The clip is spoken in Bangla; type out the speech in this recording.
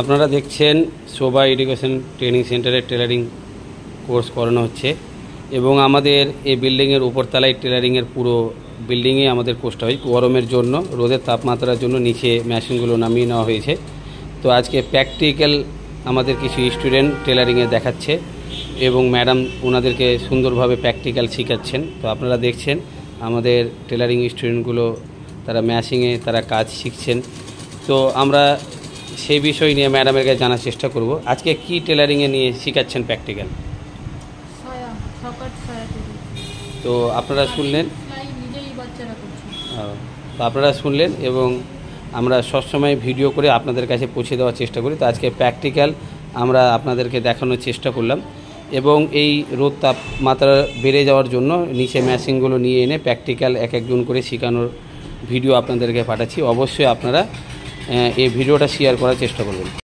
আপনারা দেখছেন শোভা এডুকেশন ট্রেনিং সেন্টারে টেলারিং কোর্স করানো হচ্ছে এবং আমাদের এই বিল্ডিংয়ের উপরতলায় টেলারিংয়ের পুরো বিল্ডিংয়ে আমাদের কোর্সটা হয়। গরমের জন্য, রোদের তাপমাত্রার জন্য নিচে মেশিনগুলো নামিয়ে নেওয়া হয়েছে। তো আজকে প্র্যাকটিক্যাল আমাদের কিছু স্টুডেন্ট টেলারিংয়ে দেখাচ্ছে এবং ম্যাডাম ওনাদেরকে সুন্দরভাবে প্র্যাকটিক্যাল শেখাচ্ছেন। তো আপনারা দেখছেন আমাদের টেলারিং স্টুডেন্টগুলো তারা ম্যাশিংয়ে তারা কাজ শিখছেন। তো আমরা সেই বিষয় নিয়ে ম্যাডামের কাছে জানার চেষ্টা করব। আজকে কি টেলারিংয়ে নিয়ে শেখাচ্ছেন প্র্যাকটিক্যাল? তো আপনারা শুনলেন, তো আপনারা শুনলেন এবং আমরা সবসময় ভিডিও করে আপনাদের কাছে পৌঁছে দেওয়ার চেষ্টা করি। তো আজকে প্র্যাকটিক্যাল আমরা আপনাদেরকে দেখানোর চেষ্টা করলাম এবং এই রোদ তাপমাত্রা বেড়ে যাওয়ার জন্য নিচে মেশিনগুলো নিয়ে এনে প্র্যাকটিক্যাল এক একজন করে শেখানোর ভিডিও আপনাদেরকে পাঠাচ্ছি। অবশ্যই আপনারা এই ভিডিওটা শেয়ার করার চেষ্টা করবেন।